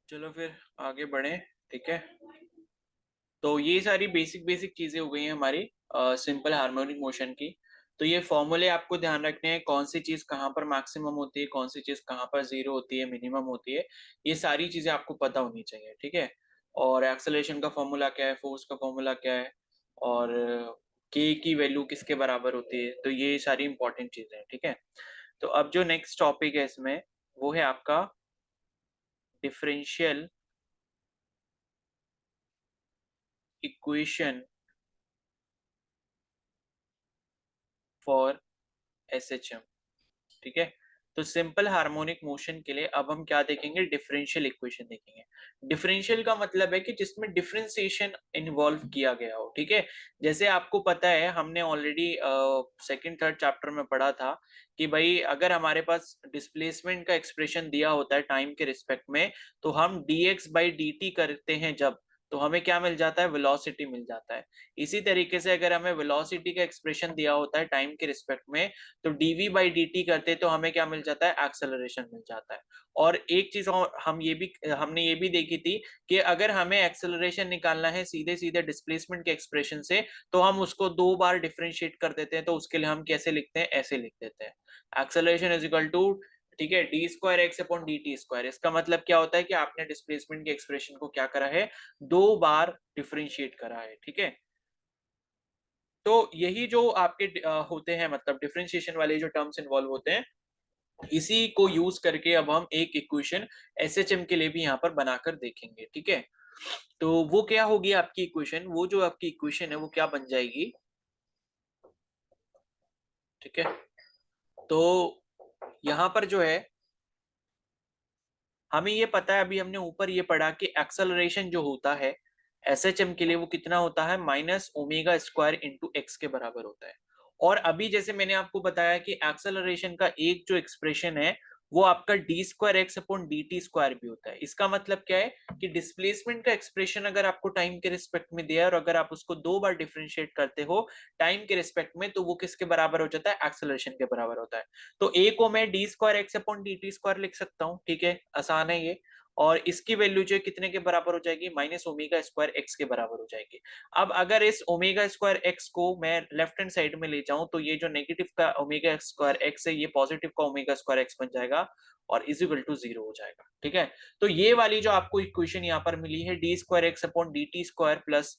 चलो फिर आगे बढ़े। ठीक है, तो ये सारी बेसिक बेसिक चीजें हो गई हैं हमारी सिंपल हार्मोनिक मोशन की। तो ये फॉर्मूले आपको ध्यान रखने हैं, कौन सी चीज कहाँ पर मैक्सिमम होती है, कौन सी चीज कहाँ पर जीरो होती है, मिनिमम होती है। ये सारी चीजें आपको पता होनी चाहिए। ठीक है, और एक्सेलरेशन का फॉर्मूला क्या है, फोर्स का फॉर्मूला क्या है, और के की वैल्यू किसके बराबर होती है, तो ये सारी इंपॉर्टेंट चीजें हैं। ठीक है, तो अब जो नेक्स्ट टॉपिक है इसमें वो है आपका डिफरेंशियल इक्वेशन फॉर एसएचएम। ठीक है, तो सिंपल हार्मोनिक मोशन के लिए अब हम क्या देखेंगे, डिफरेंशियल इक्वेशन देखेंगे। डिफरेंशियल का मतलब है कि जिसमें डिफरेंशिएशन इन्वॉल्व किया गया हो। ठीक है, जैसे आपको पता है हमने ऑलरेडी सेकंड थर्ड चैप्टर में पढ़ा था कि भाई अगर हमारे पास डिस्प्लेसमेंट का एक्सप्रेशन दिया होता है टाइम के रिस्पेक्ट में, तो हम dx बाई dt करते हैं जब, तो हमें क्या मिल जाता है, वेलोसिटी मिल जाता है। इसी तरीके से अगर हमें वेलोसिटी का एक्सप्रेशन दिया होता है टाइम के रिस्पेक्ट में, तो dv बाई dt करते तो हमें क्या मिल जाता है, एक्सेलरेशन मिल जाता है। और एक चीज और हमने ये भी देखी थी कि अगर हमें एक्सेलरेशन निकालना है सीधे सीधे डिस्प्लेसमेंट के एक्सप्रेशन से, तो हम उसको दो बार डिफरेंशिएट कर देते हैं। तो उसके लिए हम कैसे लिखते हैं, ऐसे लिख देते हैं, एक्सेलरेशन इज इक्वल टू, ठीक है, d square x upon d t square. इसका मतलब क्या होता है कि आपने डिस्प्लेसमेंट के एक्सप्रेशन को क्या करा है, दो बार डिफरेंशिएट करा है। ठीक है, तो यही जो आपके होते हैं, मतलब डिफरेंशिएशन वाले जो टर्म्स इन्वॉल्व होते हैं, इसी को यूज करके अब हम एक इक्वेशन एसएचएम के लिए भी यहाँ पर बनाकर देखेंगे। ठीक है, तो वो क्या होगी आपकी इक्वेशन, वो जो आपकी इक्वेशन है वो क्या बन जाएगी। ठीक है, तो यहाँ पर जो है हमें ये पता है, अभी हमने ऊपर ये पढ़ा कि एक्सेलरेशन जो होता है एसएचएम के लिए वो कितना होता है, minus omega square into x के बराबर होता है। और अभी जैसे मैंने आपको बताया कि एक्सेलरेशन का एक जो एक्सप्रेशन है वो आपका D square x upon d t square भी होता है। इसका मतलब क्या है कि डिस्प्लेसमेंट का एक्सप्रेशन अगर आपको टाइम के रिस्पेक्ट में दिया है और अगर आप उसको दो बार डिफरेंशिएट करते हो टाइम के रिस्पेक्ट में, तो वो किसके बराबर हो जाता है, एक्सेलरेशन के बराबर होता है। तो ए को मैं D square x upon d t square लिख सकता हूँ। ठीक है, आसान है ये। और इसकी वैल्यू जो है कितने के बराबर हो जाएगी, माइनस ओमेगा स्क्वायर एक्स के बराबर हो जाएगी। अब अगर इस ओमेगा स्क्वायर एक्स को मैं लेफ्ट हैंड साइड में ले जाऊं, तो ये जो नेगेटिव का ओमेगा स्क्वायर एक्स है ये पॉजिटिव का ओमेगा स्क्वायर एक्स बन जाएगा और इज इक्वल टू जीरो हो जाएगा। ठीक है, तो ये वाली जो आपको इक्वेशन यहाँ पर मिली है, d square x upon d t square plus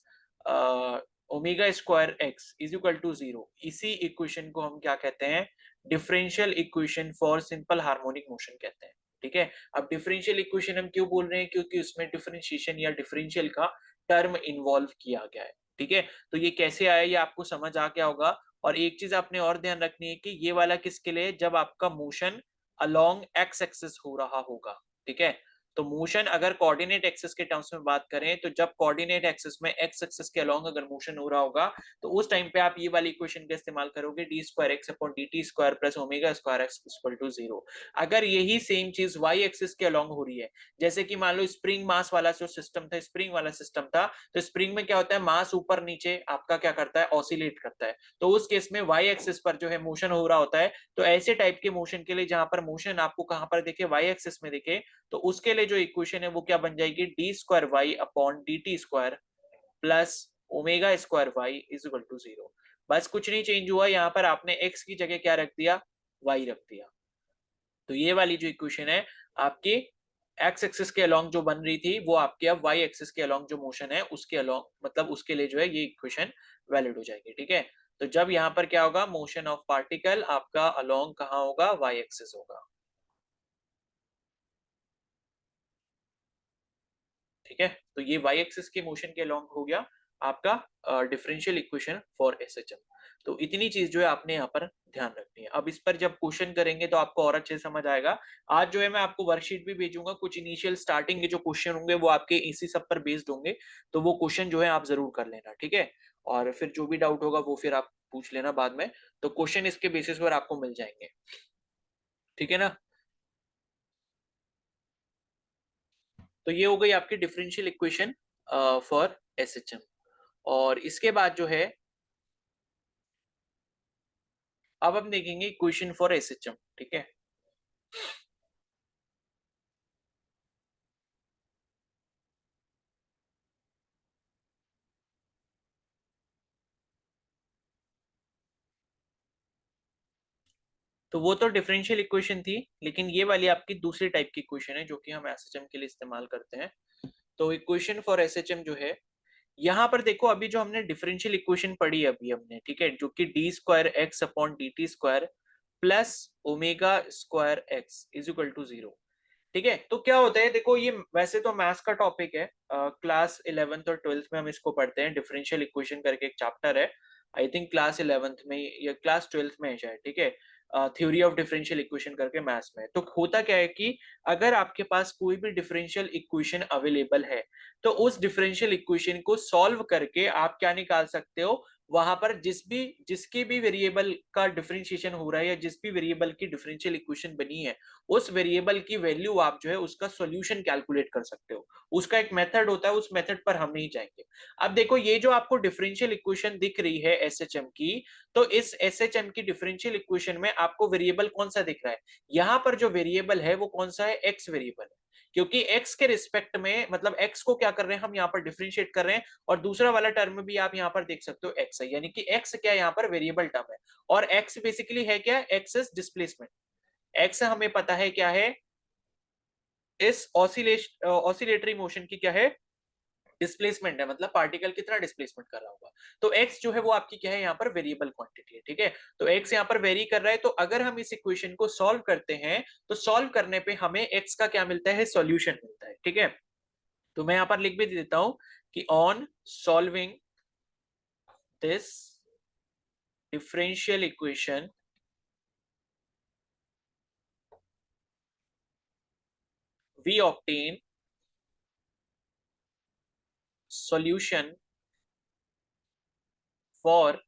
omega square x is equal to zero, इसी इक्वेशन को हम क्या कहते हैं, differential equation for simple harmonic motion कहते हैं। ठीक है, अब डिफरेंशियल इक्वेशन हम क्यों बोल रहे हैं, क्योंकि उसमें डिफरेंशिएशन या डिफरेंशियल का टर्म इन्वॉल्व किया गया है। ठीक है, तो ये कैसे आया ये आपको समझ आ गया होगा। और एक चीज आपने और ध्यान रखनी है कि ये वाला किसके लिए, जब आपका मोशन अलोंग एक्स एक्सिस हो रहा होगा। ठीक है, तो मोशन अगर कोऑर्डिनेट एक्सिस के टर्म्स में बात करें, तो जब कोऑर्डिनेट एक्सिस में एक्स एक्सिस के अलोंग अगर मोशन हो रहा होगा, तो उस टाइम पे आप ये वाली इक्वेशन का इस्तेमाल करोगे, d square x upon d t square plus omega square x equal to zero. अगर यही सेम चीज वाई एक्सिस के अलोंग हो रही है, जैसे कि मान लो स्प्रिंग मास वाला जो सिस्टम था, स्प्रिंग वाला सिस्टम था, तो स्प्रिंग में क्या होता है, मास ऊपर नीचे आपका क्या करता है, ऑसिलेट करता है। तो उस केस में वाई एक्सिस पर जो है मोशन हो रहा होता है। तो ऐसे टाइप के मोशन के लिए जहां पर मोशन आपको कहां पर दिखे, वाई एक्सिस में दिखे, तो उसके लिए जो इक्वेशन है वो क्या बन जाएगी, d square y upon d t square plus omega square y is equal to zero. बस कुछ नहीं चेंज हुआ, यहाँ पर आपने एक्स की जगह क्या रख दिया, वाई रख दिया। तो ये वाली जो इक्वेशन है आपकी एक्स एक्सिस के अलोंग जो बन रही थी, वो आपके अब वाई एक्सिस के अलोंग जो मोशन है उसके अलोंग, मतलब उसके लिए जो है ये इक्वेशन वैलिड हो जाएगी। ठीक है, तो जब यहाँ पर क्या होगा, मोशन ऑफ पार्टिकल आपका अलोंग कहाँ होगा, वाई एक्सिस होगा। ठीक है, तो ये वाई एक्सिस के मोशन के अलोंग हो गया आपका डिफरेंशियल इक्वेशन फॉर एसएचएम। तो इतनी चीज जो है आपने यहाँ पर ध्यान रखनी है। अब इस पर जब क्वेश्चन करेंगे तो आपको और अच्छे से समझ आएगा। आज जो है मैं आपको वर्कशीट भी भेजूंगा, कुछ इनिशियल स्टार्टिंग के जो क्वेश्चन होंगे वो आपके इसी सब पर बेस्ड होंगे। तो वो क्वेश्चन जो है आप जरूर कर लेना। ठीक है, और फिर जो भी डाउट होगा वो फिर आप पूछ लेना बाद में। तो क्वेश्चन इसके बेसिस पर आपको मिल जाएंगे। ठीक है ना, तो ये हो गई आपकी डिफरेंशियल इक्वेशन फॉर एसएचएम। और इसके बाद जो है अब हम देखेंगे इक्वेशन फॉर एसएचएम। ठीक है, तो वो तो डिफरेंशियल इक्वेशन थी, लेकिन ये वाली आपकी दूसरी टाइप की इक्वेशन है जो कि हम एसएचएम के लिए इस्तेमाल करते हैं। तो इक्वेशन फॉर एसएचएम जो है, यहाँ पर देखो अभी जो हमने डिफरेंशियल इक्वेशन पढ़ी अभी हमने, ठीक है, जो कि d square x upon d t square plus omega square x is equal to 0। ठीक है, तो क्या होता है, देखो ये वैसे तो मैथ्स का टॉपिक है, क्लास 11th और 12th में हम इसको पढ़ते हैं, डिफरेंशियल इक्वेशन करके एक चैप्टर है, आई थिंक क्लास 11th में या क्लास 12th में है शायद, ठीक है, थ्योरी ऑफ डिफरेंशियल इक्वेशन करके मैथ्स में। तो होता क्या है कि अगर आपके पास कोई भी डिफरेंशियल इक्वेशन अवेलेबल है, तो उस डिफरेंशियल इक्वेशन को सॉल्व करके आप क्या निकाल सकते हो, वहां पर जिसकी भी वेरिएबल का डिफरेंशिएशन हो रहा है या जिस भी वेरिएबल की डिफरेंशियल इक्वेशन बनी है, उस वेरिएबल की वैल्यू आप जो है उसका सॉल्यूशन कैलकुलेट कर सकते हो। उसका एक मेथड होता है, उस मेथड पर हम नहीं जाएंगे। अब देखो ये जो आपको डिफरेंशियल इक्वेशन दिख रही है एसएचएम की, तो इस एसएचएम की डिफरेंशियल इक्वेशन में आपको वेरिएबल कौन सा दिख रहा है, यहां पर जो वेरिएबल है वो कौन सा है, एक्स वेरिएबल है। क्योंकि x के रिस्पेक्ट में, मतलब x को क्या कर रहे हैं हम यहाँ पर डिफरेंशिएट कर रहे हैं, और दूसरा वाला टर्म भी आप यहाँ पर देख सकते हो x है, यानी कि x क्या है यहाँ पर वेरिएबल टर्म है, और x बेसिकली है क्या, x इज डिस्प्लेसमेंट। x हमें पता है क्या है, इस ऑसिलेटरी मोशन की क्या है, डिस्प्लेसमेंट है, मतलब पार्टिकल कितना डिस्प्लेसमेंट कर रहा होगा। तो x जो है वो आपकी क्या है यहाँ पर वेरिएबल क्वांटिटी है, ठीक है। तो x यहाँ पर वेरी कर रहा है, तो अगर हम इस इक्वेशन को सॉल्व करते हैं, तो सॉल्व करने पे हमें x का क्या मिलता है, सॉल्यूशन मिलता है, ठीक है। तो मैं यहाँ पर लिख भी देता हूं कि on solving this differential equation we obtain solution for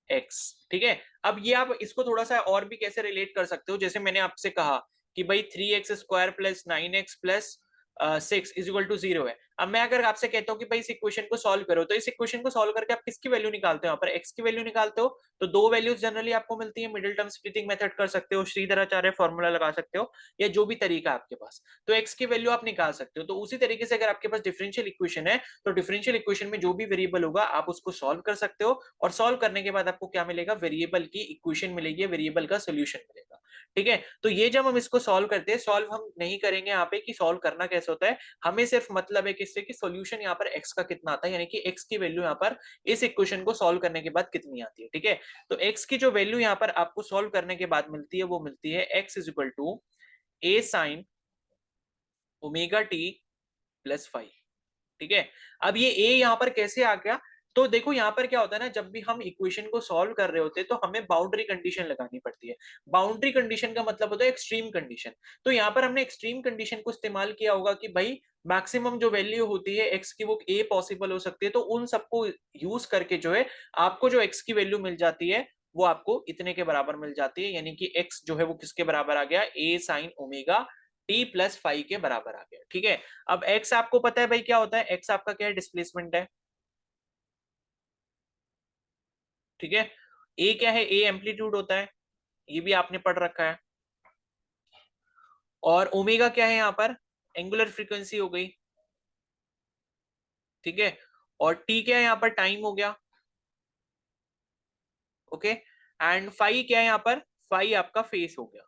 x. ठीक है, अब ये आप इसको थोड़ा सा और भी कैसे रिलेट कर सकते हो, जैसे मैंने आपसे कहा कि भाई 3x² plus 9x plus 6 is equal to 0 है। अब मैं अगर आपसे कहता हूँ कि भाई इस इक्वेशन को सॉल्व करो, तो इस इक्वेशन को सॉल्व करके आप किसकी वैल्यू निकालते हो, यहाँ पर x की वैल्यू निकालते हो। तो दो वैल्यूज जनरली आपको मिलती है, मिडिल टर्म स्प्लिटिंग मेथड कर सकते हो, श्रीधराचार्य फॉर्मूला लगा सकते हो, या जो भी तरीका आपके पास, तो x की वैल्यू आप निकाल सकते हो। तो उसी तरीके से अगर आपके पास डिफरेंशियल इक्वेशन है, तो डिफरेंशियल इक्वेशन में जो भी वेरिएबल होगा आप उसको सॉल्व कर सकते हो, और सॉल्व करने के बाद आपको क्या मिलेगा, वेरिएबल की इक्वेशन मिलेगी, वेरिएबल का सोल्यूशन मिलेगा। ठीक है, तो ये जब हम इसको सॉल्व करते हैं, सॉल्व हम नहीं करेंगे यहाँ पे कि सॉल्व करना कैसे होता है, हमें सिर्फ मतलब है किससे कि सॉल्यूशन यहाँ पर x का कितना आता है, यानी कि x की वैल्यू यहाँ पर इस इक्वेशन को सॉल्व करने के बाद कितनी आती है। ठीक है, तो x की जो वैल्यू यहाँ पर आपको सॉल्व करने के बाद मिलती है, वो मिलती है x is equal to a sine omega t plus 5। ठीक है, अब ये a यहाँ पर कैसे आ गया, तो देखो यहाँ पर क्या होता है ना, जब भी हम इक्वेशन को सॉल्व कर रहे होते हैं, तो हमें बाउंड्री कंडीशन लगानी पड़ती है। बाउंड्री कंडीशन का मतलब होता है एक्सट्रीम कंडीशन। तो यहाँ पर हमने एक्सट्रीम कंडीशन को इस्तेमाल किया होगा कि भाई मैक्सिमम जो वैल्यू होती है एक्स की वो a पॉसिबल हो सकती है, तो उन सबको यूज करके जो है आपको जो x की वैल्यू मिल जाती है, वो आपको इतने के बराबर मिल जाती है, यानी कि x जो है वो किसके बराबर आ गया, a sine omega t plus 5 के बराबर आ गया। ठीक है, अब x आपको पता है भाई क्या होता है, x आपका क्या है, डिस्प्लेसमेंट है। ठीक है, a क्या है, a एम्पलीट्यूड होता है, ये भी आपने पढ़ रखा है। और ओमेगा क्या है यहाँ पर, एंगुलर फ्रीक्वेंसी हो गई। ठीक है, और t क्या है यहाँ पर, टाइम हो गया। ओके, एंड फाई क्या है यहाँ पर, फाई आपका फेस हो गया।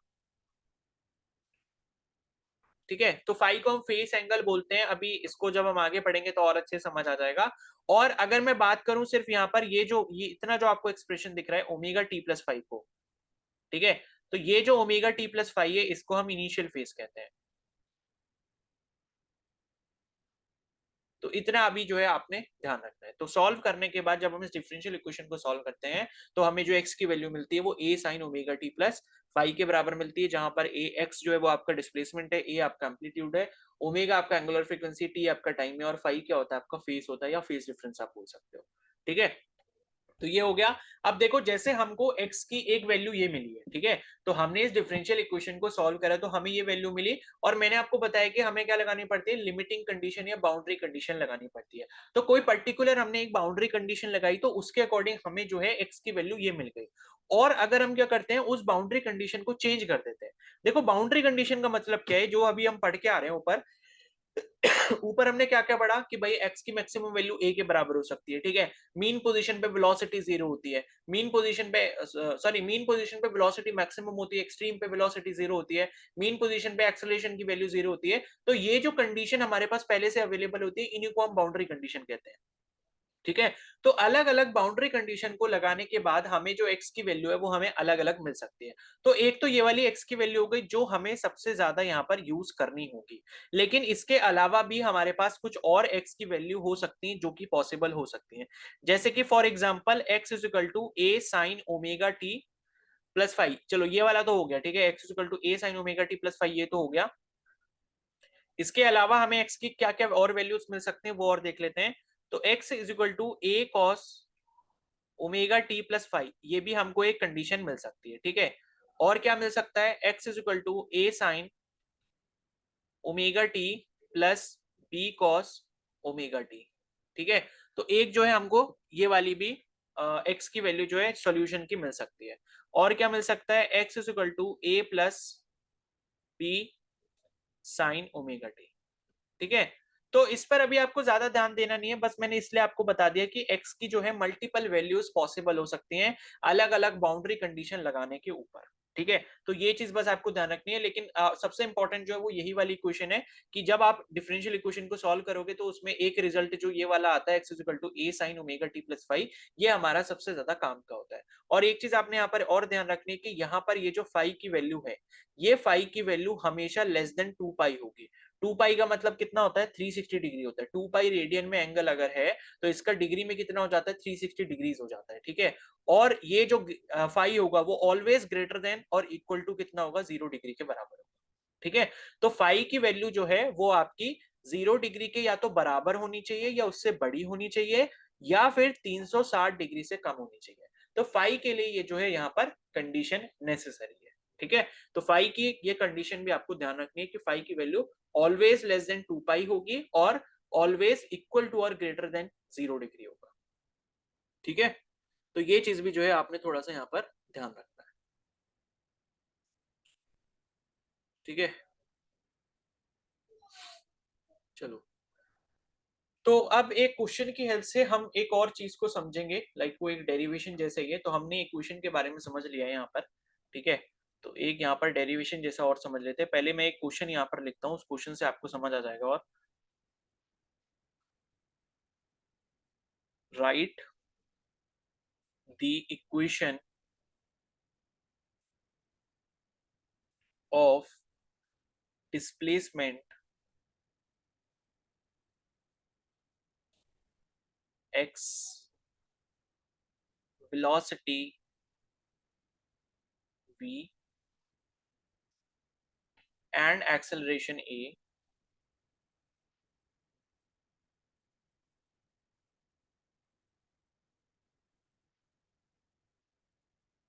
ठीक है, तो फाई को हम फेस एंगल बोलते हैं, अभी इसको जब हम आगे पढ़ेंगे तो और अच्छे समझ आ जाएगा। और अगर मैं बात करूं सिर्फ यहाँ पर ये इतना जो आपको एक्सप्रेशन दिख रहा है ओमेगा टी प्लस 5 को, ठीक है, तो ये जो ओमेगा टी प्लस 5 है, इसको हम इनिशियल फेज कहते हैं। तो इतना अभी जो है आपने ध्यान रखना है। तो सॉल्व करने के बाद जब हम इस डिफरेंशियल इक्वेशन को सॉल्व करते हैं, तो हमें जो x की वैल्यू मिलती है वो a sine omega t plus 5 के बराबर मिलती है, जहां पर a x जो है वो आपका डिस्प्लेसमेंट है, a आपका एम्पलीट्यूड है, ओमेगा आपका एंगुलर फ्रीक्वेंसी, t आपका टाइम है, और 5 क्या होता है आपका फेस होता है, या फेस डिफरेंस आप बोल सकते हो। ठीक है, तो ये हो गया। अब देखो जैसे हमको x की एक वैल्यू ये मिली है, ठीक है, तो हमने इस डिफरेंशियल इक्वेशन को सॉल्व करा, तो हमें ये वैल्यू मिली, और मैंने आपको बताया कि हमें क्या लगानी पड़ती है, लिमिटिंग कंडीशन या बाउंड्री कंडीशन लगानी पड़ती है। तो कोई पर्टिकुलर हमने एक बाउंड्री कंडीशन लगाई, तो उसके अकॉर्डिंग हमें जो है x की वैल्यू ये मिल गई। और अगर हम क्या करते हैं, उस बाउंड्री कंडीशन को चेंज कर देते हैं। देखो बाउंड्री कंडीशन का मतलब क्या है, जो अभी हम पढ़ के आ रहे हैं ऊपर, ऊपर हमने क्या क्या पढ़ा कि भाई x की मैक्सिमम वैल्यू a के बराबर हो सकती है, ठीक है। मीन पोजीशन पे वेलोसिटी जीरो होती है, मीन पोजीशन पे वेलोसिटी मैक्सिमम होती है, एक्सट्रीम पे वेलोसिटी जीरो होती है, मीन पोजीशन पे एक्सेलरेशन की वैल्यू जीरो होती है। तो ये जो कंडीशन हमारे पास पहले से अवेलेबल होती है, इन्हीं को हम बाउंड्री कंडीशन कहते हैं, ठीक है। तो अलग अलग बाउंड्री कंडीशन को लगाने के बाद हमें जो x की वैल्यू है वो हमें अलग अलग मिल सकती है। तो एक तो ये वाली x की वैल्यू हो गई जो हमें सबसे ज्यादा यहाँ पर यूज करनी होगी, लेकिन इसके अलावा भी हमारे पास कुछ और x की वैल्यू हो सकती है जो कि पॉसिबल हो सकती है। जैसे कि for example x is equal to a sign omega t plus five, चलो ये वाला तो हो गया, ठीक है। x is equal to a sign omega t plus five, ये तो हो गया। इसके अलावा हमें x की क्या क्या और वैल्यूज मिल सकते हैं वो और देख लेते हैं। तो x is equal to a cos omega t plus five, ये भी हमको एक कंडीशन मिल सकती है, ठीक है। और क्या मिल सकता है, x is equal to a sign omega t plus b cos omega t, ठीक है। तो एक जो है हमको ये वाली भी x की वैल्यू जो है सॉल्यूशन की मिल सकती है। और क्या मिल सकता है, x is equal to a plus b sine omega t, ठीक है। तो इस पर अभी आपको ज्यादा ध्यान देना नहीं है, बस मैंने इसलिए आपको बता दिया कि x की जो है मल्टीपल वैल्यूज पॉसिबल हो सकती हैं अलग अलग बाउंड्री कंडीशन लगाने के ऊपर, ठीक है। तो ये चीज बस आपको ध्यान रखनी है। लेकिन सबसे इंपॉर्टेंट जो है वो यही वाली इक्वेशन है कि जब आप डिफरेंशियल इक्वेशन को सॉल्व करोगे तो उसमें एक रिजल्ट जो ये वाला आता है x is equal to a sign omega t plus five, ये हमारा सबसे ज्यादा काम का होता है। और एक चीज आपने यहाँ पर और ध्यान रखनी है कि यहाँ पर ये जो फाइव की वैल्यू है, ये फाइव की वैल्यू हमेशा लेस देन टू पाई होगी। टू पाई का मतलब कितना होता है, 360 डिग्री होता है। टू पाई रेडियन में एंगल अगर है तो इसका डिग्री में कितना हो जाता है, 360 डिग्रीज हो जाता है, ठीक है। और ये जो फाइव होगा वो ऑलवेज ग्रेटर देन और इक्वल टू कितना होगा, 0 डिग्री के बराबर होगा, ठीक है। तो फाइव की वैल्यू जो है वो आपकी 0 डिग्री के या तो बराबर होनी चाहिए या उससे बड़ी होनी चाहिए, या फिर 360 डिग्री से कम होनी चाहिए। तो फाइव के लिए ये जो है यहाँ पर कंडीशन नेसेसरी है, ठीक है। तो फाइव की ये कंडीशन भी आपको ध्यान रखनी है कि फाइव की value always less than two pi होगी और ऑलवेज इक्वल टू और ग्रेटर देन 0 डिग्री होगा, ठीक है। तो ये चीज भी जो है आपने थोड़ा सा यहाँ पर ध्यान रखना है, ठीक है। चलो, तो अब एक क्वेश्चन की हेल्प से हम एक और चीज को समझेंगे, लाइक वो एक डेरिवेशन जैसे ही है। तो हमने एक क्वेश्चन के बारे में समझ लिया है यहाँ पर, ठीक है। तो एक यहाँ पर डेरिवेशन जैसा और समझ लेते हैं। पहले मैं एक क्वेश्चन यहाँ पर लिखता हूँ, उस क्वेश्चन से आपको समझ आ जाएगा। और right the equation of displacement x, velocity v, and acceleration a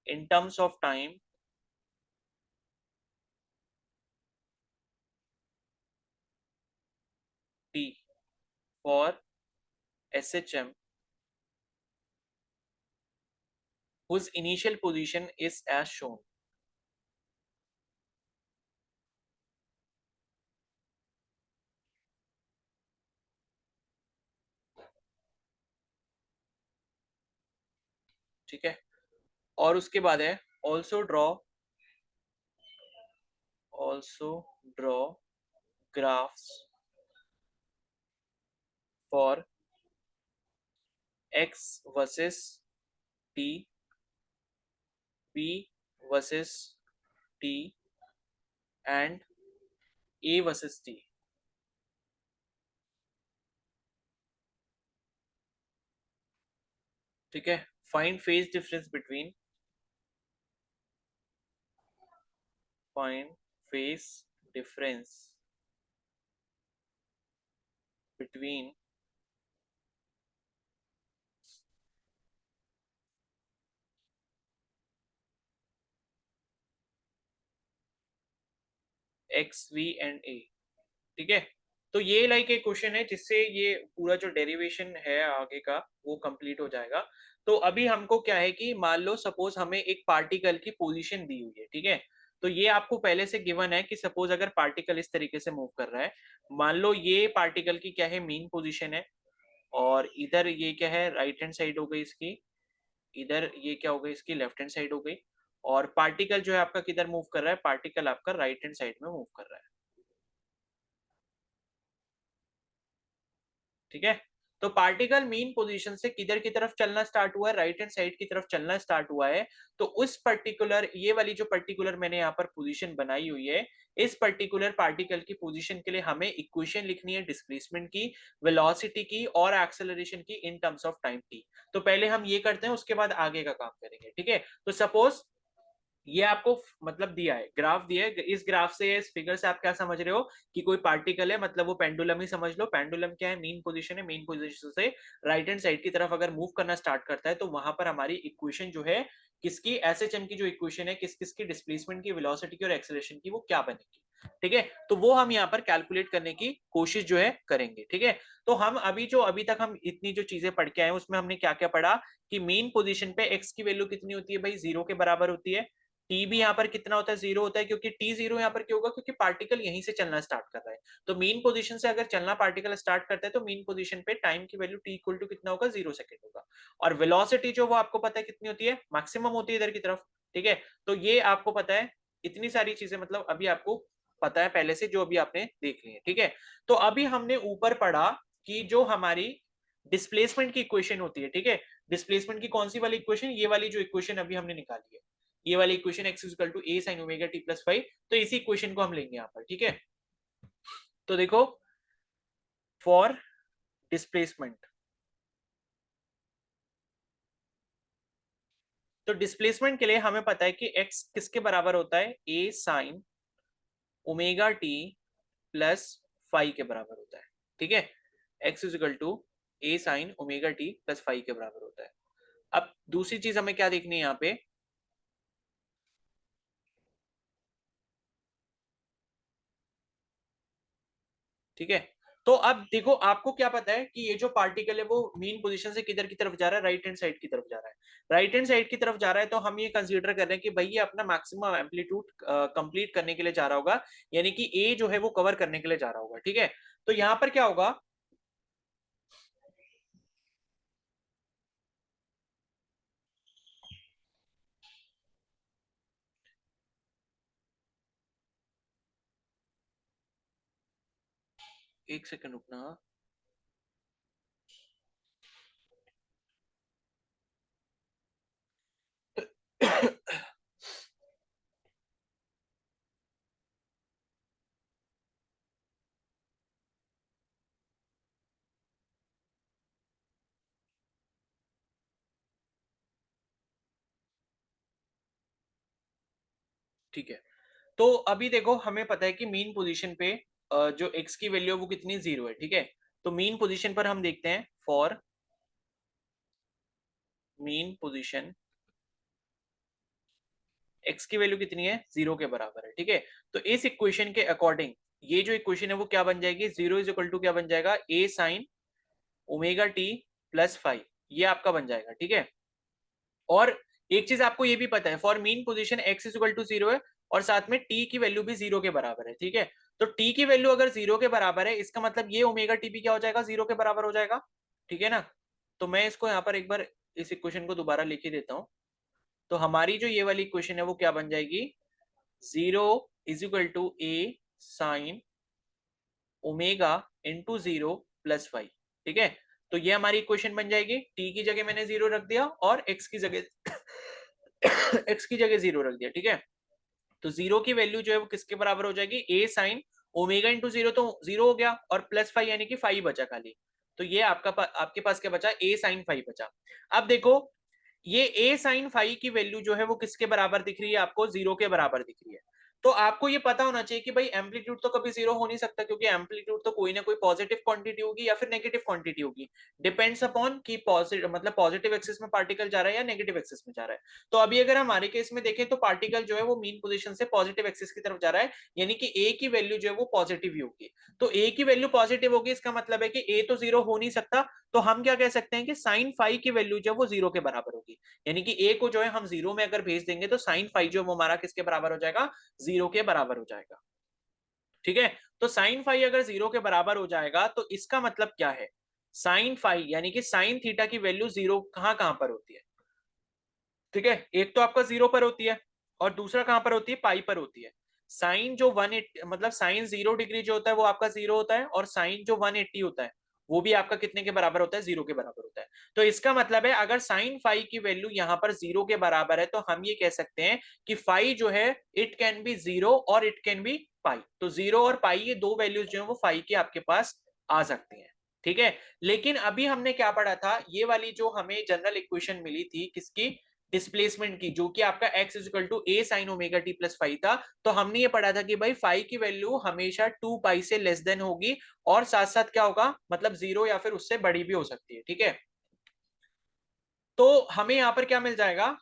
in terms of time t for SHM whose initial position is as shown, ठीक है। और उसके बाद है also draw graphs for x versus t, b versus t, and a versus t, ठीक है। find phase difference between find phase difference between x v and a, ठीक है। तो ये लाइक एक क्वेश्चन है जिससे ये पूरा जो डेरिवेशन है आगे का वो कंप्लीट हो जाएगा। तो अभी हमको क्या है कि मान लो सपोज हमें एक पार्टिकल की पोजीशन दी हुई है, ठीक है। तो ये आपको पहले से गिवन है कि सपोज अगर पार्टिकल इस तरीके से मूव कर रहा है, मान लो ये पार्टिकल की क्या है, मीन पोजीशन है, और इधर ये क्या है, राइट हैंड साइड हो गई इसकी, इधर ये क्या हो गई, इसकी लेफ्ट हैंड साइड हो गई, और पार्टिकल जो है आपका किधर मूव कर रहा है, पार्टिकल आपका राइट हैंड साइड में मूव कर रहा है। ठीक है, तो पार्टिकल मीन पोजीशन से किधर की तरफ चलना स्टार्ट हुआ है, राइट हैंड साइड की तरफ चलना स्टार्ट हुआ है। तो उस पर्टिकुलर, ये वाली जो पर्टिकुलर मैंने यहाँ पर पोजीशन बनाई हुई है, इस पर्टिकुलर पार्टिकल की पोजीशन के लिए हमें इक्वेशन लिखनी है डिस्प्लेसमेंट की, वेलोसिटी की और एक्सेलरेशन की in terms of time T. तो पहले हम ये करते हैं, उसके बाद आगे का काम करेंगे। ठीक है, तो सपोज ये आपको मतलब दिया है, ग्राफ दिया है, इस ग्राफ से, इस फिगर से आप क्या समझ रहे हो कि कोई पार्टिकल है, मतलब वो पेंडुलम ही समझ लो। पेंडुलम क्या है, मीन पोजीशन है, मीन पोजीशन से राइट हैंड साइड की तरफ अगर मूव करना स्टार्ट करता है, तो वहां पर हमारी इक्वेशन जो है किसकी, एसएचएम की जो इक्वेशन है, किस किस की, डिस्प्लेसमेंट की, वेलोसिटी की और एक्सेलरेशन की, वो क्या बनेगी। ठीक है, तो वो हम यहाँ पर कैलकुलेट करने की कोशिश जो है करेंगे। ठीक है, तो हम अभी तक हम इतनी जो चीजें पढ़ के आए उसमें हमने क्या क्या पढ़ा कि मीन पोजीशन पे एक्स की वैल्यू कितनी होती है भाई, 0 के बराबर होती है। टी भी यहाँ पर कितना होता है, 0 होता है, क्योंकि टी 0 यहाँ पर क्यों होगा, क्योंकि पार्टिकल यहीं से चलना स्टार्ट कर रहा है। तो मीन पोजीशन से अगर चलना पार्टिकल स्टार्ट करता है, तो मीन पोजीशन पे टाइम की वैल्यू टी इक्वल टू कितना होगा, 0 सेकंड होगा। और वेलोसिटी जो वो आपको पता है कितनी होती है, मैक्सिमम होती है इधर की तरफ। ठीक है, तो ये आपको पता है, इतनी सारी चीजें मतलब अभी आपको पता है पहले से, जो अभी आपने देख ली है। ठीक है, तो अभी हमने ऊपर पढ़ा कि जो हमारी डिस्प्लेसमेंट की इक्वेशन होती है, ठीक है, डिस्प्लेसमेंट की कौन सी वाली इक्वेशन, ये वाली जो इक्वेशन अभी हमने निकाली है, ये वाली equation x is equal to a sin omega t plus 5। तो इसी इक्वेशन को हम लेंगे यहाँ पर। ठीक है, तो देखो, फॉर डिस्प्लेसमेंट, तो डिस्प्लेसमेंट के लिए हमें पता है कि x किसके बराबर होता है, a sin omega t plus 5 के बराबर होता है। ठीक है, x is equal to a sin omega t plus 5 के बराबर होता है। अब दूसरी चीज हमें क्या देखनी है यहाँ पे, ठीक है, तो अब देखो, आपको क्या पता है कि ये जो पार्टिकल है वो मीन पोजीशन से किधर की तरफ जा रहा है, राइट हैंड साइड की तरफ जा रहा है। राइट हैंड साइड की तरफ जा रहा है, तो हम ये कंसीडर कर रहे हैं कि भाई ये अपना मैक्सिमम एम्पलीट्यूड कंप्लीट करने के लिए जा रहा होगा, यानी कि ए जो है वो कवर करने के लिए जा रहा होगा। ठीक है, तो यहां पर क्या होगा, एक सेकंड रुकना। ठीक है, तो अभी देखो, हमें पता है कि मीन पोजीशन पे जो एक्स की वैल्यू है वो कितनी, 0 है। ठीक है, तो मीन पोजीशन पर हम देखते हैं, फॉर मीन पोजीशन एक्स की वैल्यू कितनी है, 0 के बराबर है। ठीक है, तो इस इक्वेशन के अकॉर्डिंग ये जो इक्वेशन है वो क्या बन जाएगी, 0 इज इक्वल टू क्या बन जाएगा, a sine omega t plus 5, ये आपका बन जाएगा। ठीक है, और एक चीज आपको ये भी पता है, for mean position x is equal to 0 है, और साथ में t की वैल्यू भी 0 के बराबर है। ठीक है, तो t की वैल्यू अगर 0 के बराबर है, इसका मतलब ये ओमेगा टी भी क्या हो जाएगा, 0 के बराबर हो जाएगा। ठीक है ना, तो मैं इसको यहाँ पर एक बार इस इक्वेशन को दोबारा लिख ही देता हूँ। तो हमारी जो ये वाली इक्वेशन है वो क्या बन जाएगी, 0 is equal to a sine omega into 0 plus 5। ठीक है, तो ये हमारी इक्वेशन बन जाएगी, t की जगह मैंने 0 रख दिया और x की जगह x की जगह 0 रख दिया। ठीक है, तो 0 की वैल्यू जो है वो किसके बराबर हो जाएगी, a साइन ओमेगा इंटू 0, तो 0 हो गया, और प्लस 5 यानी कि 5 बचा खाली। तो ये आपके पास क्या बचा, a साइन 5 बचा। अब देखो, ये a साइन 5 की वैल्यू जो है वो किसके बराबर दिख रही है आपको, 0 के बराबर दिख रही है। तो आपको ये पता होना चाहिए कि भाई एम्पलीट्यूड तो कभी जीरो हो नहीं सकता, क्योंकि एम्पलीट्यूड तो कोई ना कोई पॉजिटिव क्वांटिटी होगी या फिर नेगेटिव क्वांटिटी होगी, डिपेंड्स अपॉन कि पॉजिटिव मतलब पॉजिटिव एक्सिस में पार्टिकल जा रहा है या नेगेटिव एक्सिस में जा रहा है। तो अभी अगर हमारे केस में देखें तो पार्टिकल जो है वो मीन पोजीशन से पॉजिटिव एक्सिस की तरफ जा रहा है, यानी कि ए की वैल्यू जो है वो पॉजिटिव ही होगी। तो ए की वैल्यू पॉजिटिव होगी, इसका मतलब है कि ए तो जीरो हो नहीं सकता। तो हम क्या कह सकते हैं कि साइन फाई की वैल्यू जो है वो जीरो के बराबर होगी, यानी कि ए को जो है हम जीरो में अगर भेज देंगे तो साइन फाई जो है वो हमारा किसके बराबर हो जाएगा, जीरो के बराबर हो जाएगा। ठीक है, तो साइन फाई अगर जीरो के बराबर हो जाएगा तो इसका मतलब क्या है, साइन फाई यानी कि साइन थीटा की वैल्यू जीरो कहां कहां पर होती है। ठीक है, एक तो आपका जीरो पर होती है और दूसरा कहां पर होती है, पाई पर होती है। साइन जो 180 मतलब साइन 0 डिग्री जो होता है वो आपका जीरो होता है, और साइन जो 180 होता है वो भी आपका कितने के बराबर होता है, जीरो के बराबर होता है। तो इसका मतलब है अगर साइन फाई की वैल्यू यहां पर जीरो के बराबर है तो हम ये कह सकते हैं कि फाई जो है इट कैन बी जीरो और इट कैन बी पाई। तो जीरो और पाई ये दो वैल्यूज जो है वो फाई के आपके पास आ सकती हैं। ठीक है, लेकिन अभी हमने क्या पढ़ा था, ये वाली जो हमें जनरल इक्वेशन मिली थी किसकी, डिस्प्लेसमेंट की, जो कि आपका x is equal to a sign omega t plus five था। तो हमने ये पढ़ा था कि भाई फाइव की वैल्यू हमेशा 2 पाई से लेस देन होगी, और साथ साथ क्या होगा, मतलब जीरो या फिर उससे बड़ी भी हो सकती है। ठीक है, तो हमें यहाँ पर क्या मिल जाएगा,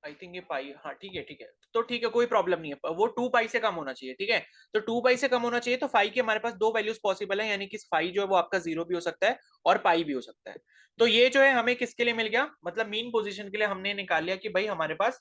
आई थिंक ये पाई, हाँ ठीक है ठीक है, तो ठीक है कोई प्रॉब्लम नहीं है, वो 2 पाई से कम होना चाहिए। ठीक है, तो 2 पाई से कम होना चाहिए, तो फाई के हमारे पास दो वैल्यूज पॉसिबल है, यानी कि फाई जो है वो आपका जीरो भी हो सकता है और पाई भी हो सकता है। तो ये जो है हमें किसके लिए मिल गया, मतलब मीन पोजीशन के लिए हमने निकाल लिया कि भाई हमारे पास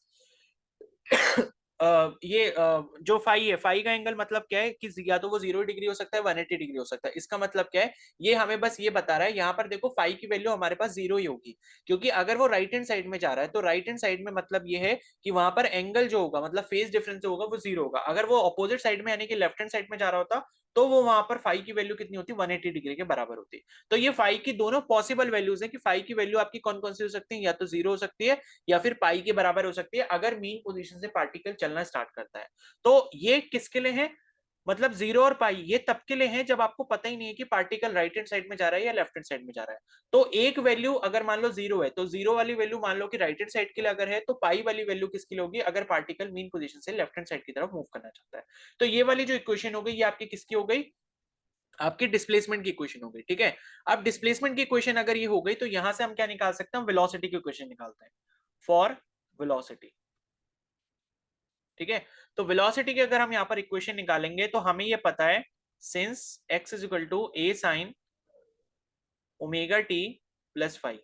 जो फाई है, फाई का एंगल मतलब क्या है कि या तो वो 0 डिग्री हो सकता है 180 डिग्री हो सकता है। इसका मतलब क्या है, ये हमें बस ये बता रहा है, यहाँ पर देखो फाई की वैल्यू हमारे पास जीरो ही होगी, क्योंकि अगर वो राइट हैंड साइड में जा रहा है तो राइट हैंड साइड में मतलब ये है कि वहां पर एंगल जो होगा मतलब फेज डिफरेंस जो होगा वो जीरो होगा। अगर वो अपोजिट साइड में यानी कि लेफ्ट हैंड साइड में जा रहा होता तो वो वहां पर फाई की वैल्यू कितनी होती, 180 डिग्री के बराबर होती। तो ये फाई की दोनों पॉसिबल वैल्यूज है कि फाई की वैल्यू आपकी कौन कौन सी हो सकती है, या तो जीरो हो सकती है या फिर पाई के बराबर हो सकती है अगर मीन पोजीशन से पार्टिकल चलना स्टार्ट करता है। तो ये किसके लिए है, मतलब जीरो और पाई ये तब के लिए है जब आपको पता ही नहीं है कि पार्टिकल राइट हैंड साइड में जा रहा है या लेफ्ट हैंड साइड में जा रहा है। तो एक वैल्यू अगर मान लो जीरो है तो जीरो वाली वैल्यू मान लो कि राइट हैंड साइड के लिए अगर है, तो पाई वाली वैल्यू किसके लिए होगी, अगर पार्टिकल मीन पोजीशन से लेफ्ट हैंड साइड की तरफ मूव करना चाहता है। तो ये वाली जो इक्वेशन हो गई ये आपकी किसकी हो गई, आपकी डिस्प्लेसमेंट की इक्वेशन हो गई। ठीक है, अब डिस्प्लेसमेंट की इक्वेशन अगर ये हो गई तो यहां से हम क्या निकाल सकते हैं, वेलोसिटी की इक्वेशन निकालते हैं, फॉर वेलोसिटी। ठीक है, तो वेलोसिटी की अगर हम यहाँ पर इक्वेशन निकालेंगे तो हमें ये पता है, since x is equal to a sign omega t plus five,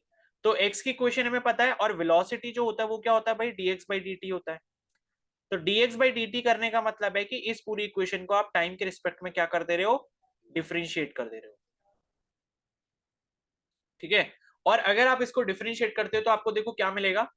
तो x की इक्वेशन हमें पता है, और वेलोसिटी जो होता है वो क्या होता है भाई, dx बाई dt होता है। तो dx बाई dt करने का मतलब है कि इस पूरी इक्वेशन को आप टाइम के रिस्पेक्ट में क्या कर दे रहे हो, डिफरेंशिएट कर दे रहे हो। ठीक है, और अगर आप इसको डिफरेंशिएट करते हो तो आपको देखो क्या मिलेगा,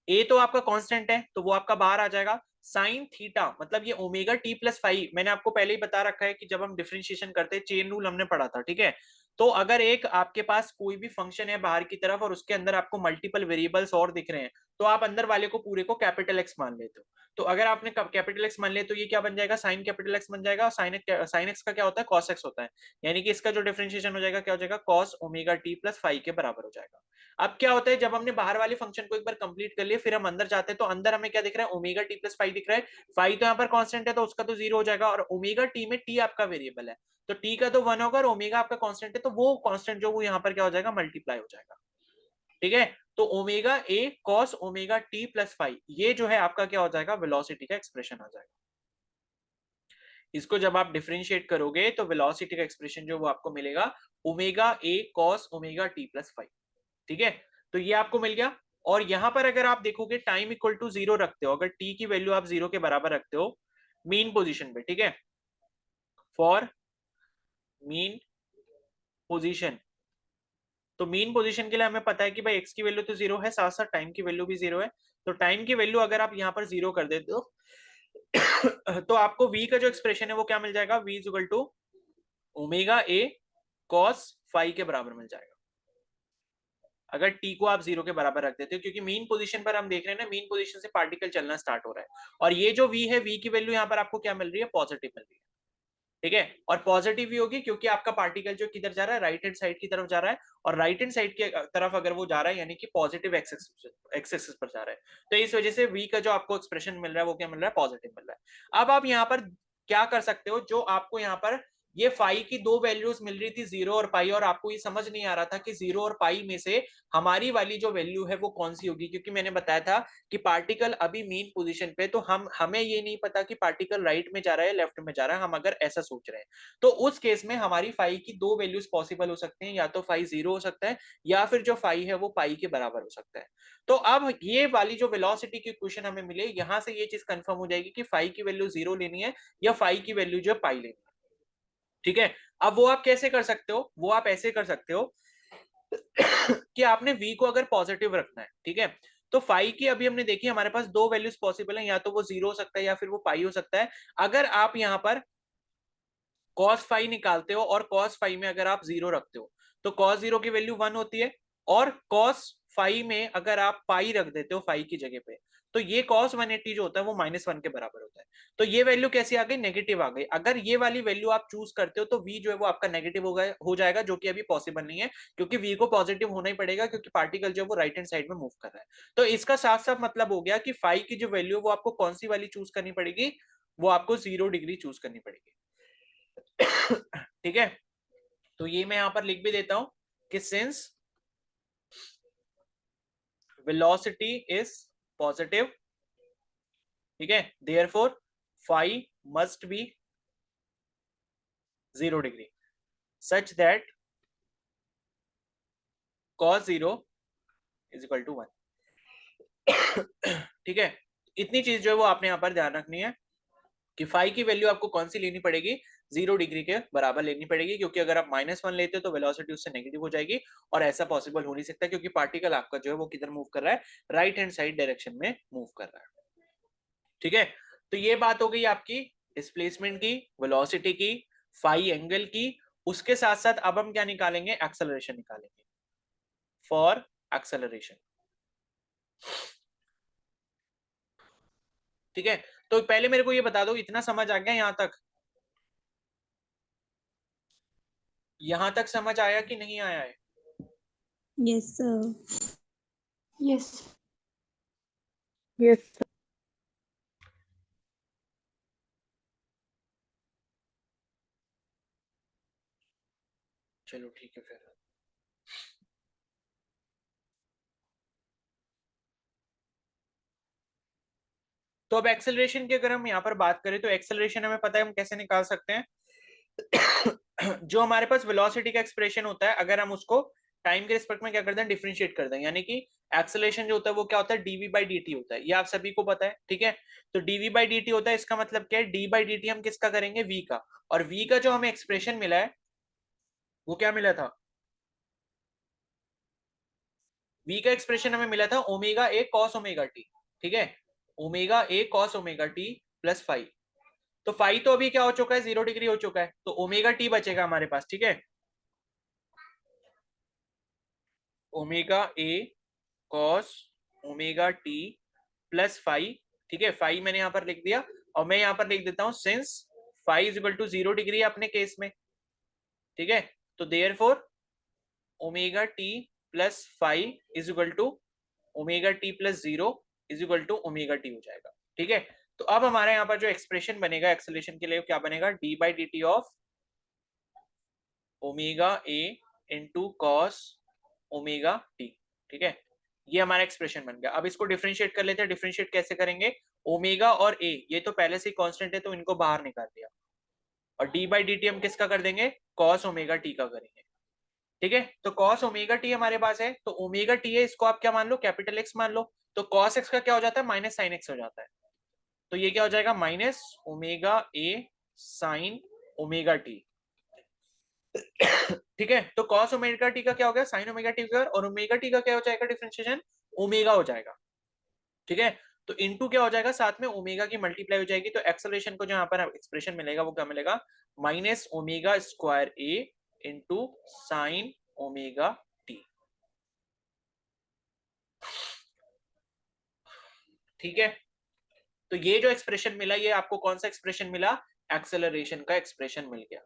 ए तो आपका कांस्टेंट है तो वो आपका बाहर आ जाएगा, साइन थीटा मतलब ये ओमेगा टी प्लस फाइव, मैंने आपको पहले ही बता रखा है कि जब हम डिफरेंशिएशन करते हैं चेन रूल हमने पढ़ा था। ठीक है, तो अगर एक आपके पास कोई भी फंक्शन है बाहर की तरफ और उसके अंदर आपको मल्टीपल वेरिएबल्स और दिख रहे हैं, तो आप अंदर वाले को पूरे को कैपिटल एक्स मान लेते हो। तो अगर आपने कैपिटल एक्स मान लिया तो ये क्या बन जाएगा, साइन कैपिटल एक्स बन जाएगा, साइन एक्स का क्या होता है, कॉस एक्स होता है, यानी कि इसका जो डिफरेंशिएशन हो जाएगा क्या हो जाएगा, cos omega t plus five के बराबर हो जाएगा। अब क्या होता है, जब हमने बाहर वाले फंक्शन को एक बार कंप्लीट कर लिया फिर हम अंदर जाते हैं तो अंदर हमें क्या दिख रहा है, ओमेगा टी प्लस फाइव दिख रहा है। फाइव तो यहाँ पर कांस्टेंट है तो उसका तो जीरो हो जाएगा, और ओमेगा टी में टी आपका वेरिएबल है तो टी का तो वन होगा, और ओमेगा आपका कांस्टेंट है तो वो कांस्टेंट जो वो यहाँ पर क्या हो जाएगा, मल्टीप्लाई हो जाएगा। ठीक है, तो omega a cos omega t plus five ये जो है आपका क्या हो जाएगा, वेलोसिटी का एक्सप्रेशन आ जाएगा। इसको जब आप डिफरेंशिएट करोगे तो वेलोसिटी का एक्सप्रेशन जो वो आपको मिलेगा, omega a cos omega t plus five. ठीक है, तो ये आपको मिल गया। और यहां पर अगर आप देखोगे टाइम इक्वल टू जीरो रखते हो, अगर टी की वैल्यू आप जीरो के बराबर रखते हो मीन पोजीशन पे, ठीक है, फॉर मीन पोजीशन, तो मीन पोजीशन के लिए हमें पता है कि भाई एक्स की वैल्यू तो जीरो है, साथ साथ टाइम की वैल्यू भी जीरो है। तो टाइम की वैल्यू अगर आप यहाँ पर जीरो कर देते हो तो आपको v का जो एक्सप्रेशन है वो क्या मिल जाएगा, v is equal to omega a cos five के बराबर मिल जाएगा अगर t को आप जीरो के बराबर रख देते हो, क्योंकि मीन पोजीशन पर हम देख रहे हैं ना, मीन पोजीशन से पार्टिकल चलना स्टार्ट हो रहा है, और ये जो v है v की वैल्यू यहाँ पर आपको क्या मिल रही है, पॉजिटिव मिल रही है। ठीक है, और पॉजिटिव भी होगी क्योंकि आपका पार्टिकल जो किधर जा रहा है, राइट हैंड साइड की तरफ जा रहा है, और राइट हैंड साइड की तरफ अगर वो जा रहा है यानी कि पॉजिटिव एक्सेस पर जा रहा है, तो इस वजह से v का जो आपको एक्सप्रेशन मिल रहा है वो क्या मिल रहा है, पॉजिटिव मिल रहा है। अब आप यहाँ पर क्या कर सकते हो, जो आपको यहाँ पर ये फाई की दो वैल्यूज मिल रही थी, 0 और पाई, और आपको ये समझ नहीं आ रहा था कि 0 और पाई में से हमारी वाली जो वैल्यू है वो कौन सी होगी, क्योंकि मैंने बताया था कि पार्टिकल अभी मीन पोजीशन पे, तो हमें ये नहीं पता कि पार्टिकल राइट में जा रहा है लेफ्ट में जा रहा है, हम अगर ऐसा सोच रहे हैं तो उस केस में हमारी फाई की दो वैल्यूज पॉसिबल हो सकते हैं, या तो फाई 0 हो सकता है या फिर जो फाई है वो पाई के बराबर हो सकता है। तो अब ये वाली जो वेलोसिटी की इक्वेशन हमें मिले, यहां से ये चीज कंफर्म हो जाएगी कि फाई की वैल्यू 0 लेनी है या फाई की वैल्यू जो पाई लेनी है। ठीक है, अब वो आप कैसे कर सकते हो, वो आप ऐसे कर सकते हो कि आपने v को अगर पॉजिटिव रखना है, ठीक है, तो फाई की अभी हमने देखी हमारे पास दो वैल्यूज पॉसिबल है, या तो वो 0 हो सकता है या फिर वो पाई हो सकता है। अगर आप यहां पर cos फाई निकालते हो और cos फाई में अगर आप 0 रखते हो तो cos 0 की वैल्यू 1 होती है, और cos फाई में अगर आप पाई रख देते हो फाई की जगह पे, तो ये cos 180 जो होता है वो -1 के बराबर होता है। तो ये वैल्यू कैसी आ गई, नेगेटिव आ गई। अगर ये वाली वैल्यू आप चूज करते हो तो v जो है वो आपका नेगेटिव हो जाएगा, जो कि अभी पॉसिबल नहीं है, क्योंकि v को पॉजिटिव होना ही पड़ेगा क्योंकि पार्टिकल जो है वो राइट हैंड साइड में मूव कर रहा है। तो इसका साफ साफ मतलब हो गया कि फाई की जो वैल्यू वो आपको कौन सी वाली चूज करनी पड़ेगी, वो आपको 0 डिग्री चूज करनी पड़ेगी। ठीक है, तो ये मैं यहां पर लिख भी देता हूं कि सिंस velocity is positive, ठीक है, therefore phi must be 0 degree such that cos 0 is equal to 1। ठीक है, इतनी चीज जो है वो आपने यहां पर ध्यान रखनी है कि फाई की वैल्यू आपको कौन सी लेनी पड़ेगी, 0 डिग्री के बराबर लेनी पड़ेगी, क्योंकि अगर आप -1 लेते हो तो वेलोसिटी उससे नेगेटिव हो जाएगी, और ऐसा पॉसिबल हो नहीं सकता क्योंकि पार्टिकल आपका जो है वो किधर मूव कर रहा है, राइट हैंड साइड डायरेक्शन में मूव कर रहा है। ठीक है, तो ये बात हो गई आपकी डिस्प्लेसमेंट की, वेलोसिटी की, फाई एंगल की। उसके साथ साथ अब हम क्या निकालेंगे, एक्सेलरेशन निकालेंगे फॉर एक्सेलरेशन। ठीक है, तो पहले मेरे को ये बता दो, इतना समझ आ गया यहां तक, यहां तक समझ आया कि नहीं आया है? Yes, sir. Yes. Yes, sir. चलो ठीक है फिर। तो अब एक्सेलरेशन की अगर हम यहाँ पर बात करें तो एक्सेलरेशन हमें पता है हम कैसे निकाल सकते हैं। जो हमारे पास वेलोसिटी का एक्सप्रेशन होता है, अगर हम उसको टाइम के रिस्पेक्ट में क्या करते हैं, डिफरेंशिएट करते हैं, यानी कि एक्सेलरेशन जो होता है वो क्या होता है, dv बाई dt होता है, ये आप सभी को पता है। ठीक है, तो dv बाई dt होता है, इसका मतलब क्या है, d बाई dt हम किसका करेंगे, v का, और v का जो हमें एक्सप्रेशन मिला है वो क्या मिला था, v का एक्सप्रेशन हमें मिला था omega a cos omega t. ठीक है, omega a cos omega t plus five, तो फाइव तो अभी क्या हो चुका है, 0 डिग्री हो चुका है, तो ओमेगा टी बचेगा हमारे पास। ठीक है, omega a cos omega t plus five. ठीक है, फाइव मैंने यहां पर लिख दिया, और मैं यहां पर लिख देता हूं since five is equal to 0 degree अपने केस में। ठीक है, तो therefore omega t plus five is equal to omega t plus 0 is equal to omega t हो जाएगा। ठीक है, तो अब हमारे यहाँ पर जो एक्सप्रेशन बनेगा एक्सेलरेशन के लिए क्या बनेगा, D by D T of omega A into cos omega t. ठीक है, ये हमारा एक्सप्रेशन बन गया। अब इसको डिफरेंशिएट कर लेते हैं, डिफरेंशिएट कैसे करेंगे, ओमेगा और ए ये तो पहले से ही कांस्टेंट है तो इनको बाहर निकाल दिया, और डी बाई डी टी हम किसका कर देंगे, कॉस ओमेगा टी का करेंगे। ठीक है, तो कॉस ओमेगा टी हमारे पास है, तो ओमेगा टी है, इसको आप क्या मान लो, कैपिटल एक्स मान लो, तो कॉस एक्स का क्या हो जाता है, माइनस साइन एक्स हो जाता है, तो ये क्या हो जाएगा, minus omega A sign omega t. ठीक है, तो कॉस ओमेगा टी का क्या हो गया, साइन ओमेगा टी का, और ओमेगा टी का क्या हो जाएगा डिफरेंशिएशन, ओमेगा हो जाएगा। ठीक है, तो इनटू क्या हो जाएगा, साथ में ओमेगा की मल्टीप्लाई हो जाएगी, तो एक्सेलरेशन को जो यहाँ पर एक्सप्रेशन मिलेगा वो क्या मिलेगा, minus omega square a into sin omega t. ठीक है, तो ये जो एक्सप्रेशन मिला, ये आपको कौन सा एक्सप्रेशन मिला, एक्सेलरेशन का एक्सप्रेशन मिल गया।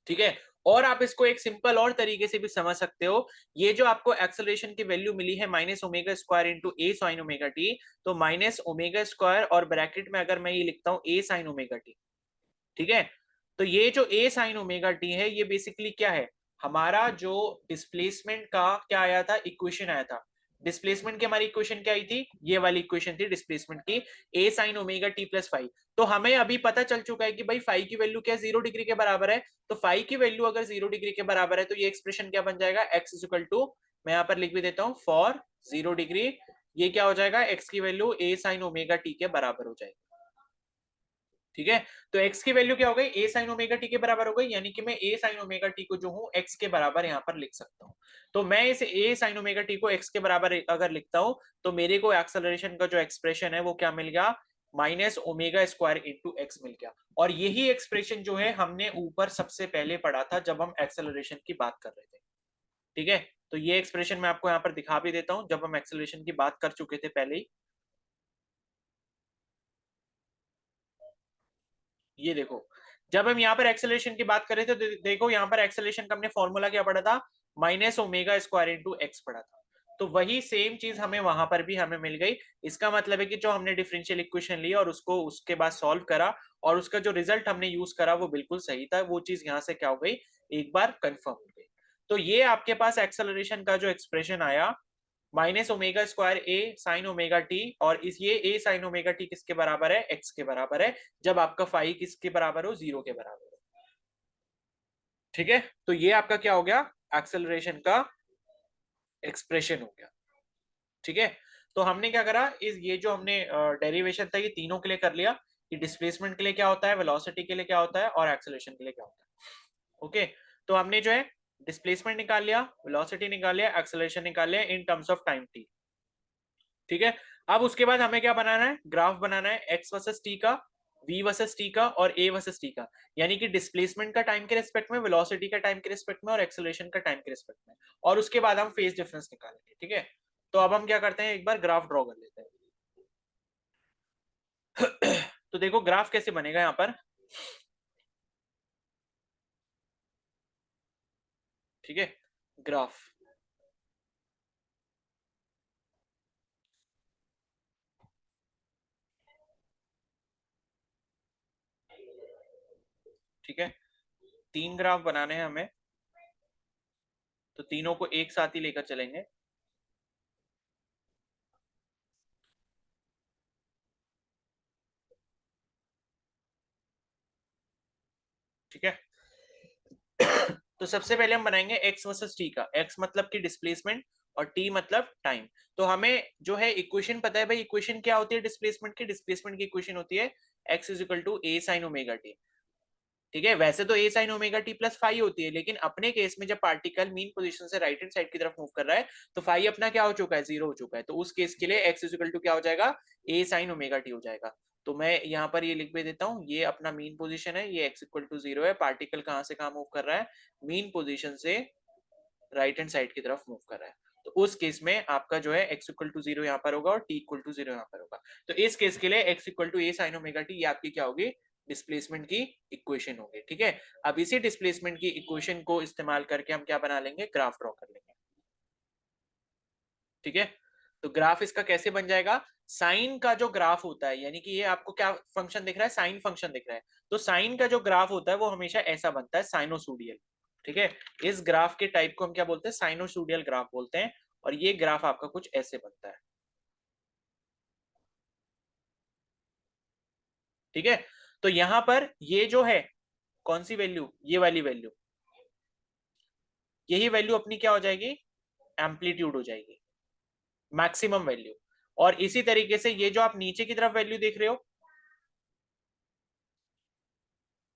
ठीक है, और आप इसको एक सिंपल और तरीके से भी समझ सकते हो। ये जो आपको एक्सेलरेशन की वैल्यू मिली है माइनस ओमेगा स्क्वायर इंटू ए साइन ओमेगा टी, तो माइनस ओमेगा स्क्वायर और ब्रैकेट में अगर मैं ये लिखता हूं ए साइन ओमेगा टी, ठीक है, तो ये जो ए साइन ओमेगा टी है ये बेसिकली क्या है, हमारा जो डिस्प्लेसमेंट का क्या आया था, इक्वेशन आया था। डिस्प्लेसमेंट की हमारी इक्वेशन क्या आई थी, ये वाली इक्वेशन थी डिस्प्लेसमेंट की, a sign omega t plus five. तो हमें अभी पता चल चुका है कि भाई फाइव की वैल्यू क्या 0 डिग्री के बराबर है, तो फाइव की वैल्यू अगर 0 डिग्री के बराबर है तो ये एक्सप्रेशन क्या बन जाएगा, एक्स इज इक्वल टू, मैं यहाँ पर लिख भी देता हूँ, फॉर 0 डिग्री ये क्या हो जाएगा, एक्स की वैल्यू ए साइन ओमेगा टी के बराबर हो जाएगी। ठीक है, तो x की वैल्यू क्या हो गई, a sin ओमेगा t के बराबर हो गई, यानी कि मैं a sin ओमेगा t को जो हूं x के बराबर यहां पर लिख सकता हूं। तो मैं इस a sin ओमेगा t को x के बराबर अगर लिखता हूं तो मेरे को एक्सेलरेशन का जो एक्सप्रेशन है वो क्या मिल गया, minus omega square into x मिल गया। और यही एक्सप्रेशन जो है हमने ऊपर सबसे पहले पढ़ा था जब हम एक्सेलरेशन की बात कर रहे थे। ठीक है, तो ये एक्सप्रेशन मैं आपको यहाँ पर दिखा भी देता हूं, जब हम एक्सेलरेशन की बात कर चुके थे पहले ही। ये देखो, जब हम यहाँ पर एक्सेलरेशन की बात कर रहे थे तो देखो यहाँ पर एक्सेलरेशन का हमने फॉर्मूला क्या पढ़ा था, minus omega square into x पढ़ा था। तो वही सेम चीज हमें वहां पर भी हमें मिल गई। इसका मतलब है कि जो हमने डिफरेंशियल इक्वेशन ली और उसको उसके बाद सॉल्व करा और उसका जो रिजल्ट हमने यूज करा वो बिल्कुल सही था, वो चीज यहाँ से क्या हो गई, एक बार कंफर्म हो गई। तो ये आपके पास एक्सेलरेशन का जो एक्सप्रेशन आया, minus omega square a sign omega T, और इस ये ए साइन ओमेगा टी किसके बराबर है, एक्स के बराबर है, जब आपका फाई किसके बराबर हो, 0 के बराबर हो। ठीक है, तो ये आपका क्या हो गया, एक्सेलरेशन का एक्सप्रेशन हो गया। ठीक है, तो हमने क्या करा, इस ये जो हमने डेरिवेशन था ये तीनों के लिए कर लिया, कि डिस्प्लेसमेंट के लिए क्या होता है, वेलोसिटी के लिए क्या होता है, और एक्सेलरेशन के लिए क्या होता है। ओके, तो हमने जो है डिस्प्लेसमेंट निकाल लिया, वेलोसिटी निकाल लिया, एक्सेलरेशन निकाल लिया in terms of time T. ठीक है, अब उसके बाद हमें क्या बनाना है, ग्राफ बनाना है एक्स वर्सेस टी का, v वर्सेस टी का और a वर्सेस टी का, यानी कि डिस्प्लेसमेंट का टाइम के रिस्पेक्ट में, वेलोसिटी का टाइम के रिस्पेक्ट में और एक्सेलरेशन का टाइम के रिस्पेक्ट में, और उसके बाद हम फेज डिफरेंस निकालेंगे। ठीक है, तो अब हम क्या करते हैं, एक बार ग्राफ ड्रॉ कर लेते हैं। तो देखो ग्राफ कैसे बनेगा यहाँ पर। ठीक है, ग्राफ, ठीक है, तीन ग्राफ बनाने हैं हमें, तो तीनों को एक साथ ही लेकर चलेंगे। ठीक है, तो सबसे पहले हम बनाएंगे x वर्सेस t का, x मतलब कि डिस्प्लेसमेंट और t मतलब टाइम। तो हमें जो है इक्वेशन पता है भाई, इक्वेशन क्या होती है डिस्प्लेसमेंट की, डिस्प्लेसमेंट की इक्वेशन होती है x is equal to a sin omega t। ठीक है, वैसे तो a sin omega t plus five होती है, लेकिन अपने केस में जब पार्टिकल मीन पोजीशन से राइट हैंड साइड की तरफ मूव कर रहा है तो फाइव अपना क्या हो चुका है, 0 हो चुका है, तो उस केस के लिए x इज इक्वल टू क्या हो जाएगा, a sin ओमेगा t हो जाएगा। तो मैं यहाँ पर ये लिख भी देता हूँ, ये अपना मीन पोजीशन है, ये x इक्वल टू 0 है, पार्टिकल कहाँ से कहाँ मूव कर रहा है, मीन पोजीशन से राइट हैंड साइड की तरफ मूव कर रहा है। तो उस केस में आपका जो है x इक्वल टू 0 यहाँ पर होगा और t इक्वल टू 0 यहाँ पर होगा। तो इस केस के लिए x equal to a sin omega t, ये आपकी क्या होगी, डिस्प्लेसमेंट की इक्वेशन होगी। ठीक है, अब इसी डिस्प्लेसमेंट की इक्वेशन को इस्तेमाल करके हम क्या बना लेंगे, ग्राफ ड्रॉ कर लेंगे। ठीक है, तो ग्राफ इसका कैसे बन जाएगा, साइन का जो ग्राफ होता है, यानी कि ये आपको क्या फंक्शन दिख रहा है, साइन फंक्शन दिख रहा है, तो साइन का जो ग्राफ होता है वो हमेशा ऐसा बनता है, साइनोसोडियल। ठीक है, इस ग्राफ के टाइप को हम क्या बोलते हैं, साइनोसोडियल ग्राफ बोलते हैं, और ये ग्राफ आपका कुछ ऐसे बनता है। ठीक है, तो यहां पर ये जो है कौन सी वैल्यू, ये वाली वैल्यू, यही वैल्यू अपनी क्या हो जाएगी, एम्पलीट्यूड हो जाएगी, मैक्सिमम वैल्यू। और इसी तरीके से ये जो आप नीचे की तरफ वैल्यू देख रहे हो,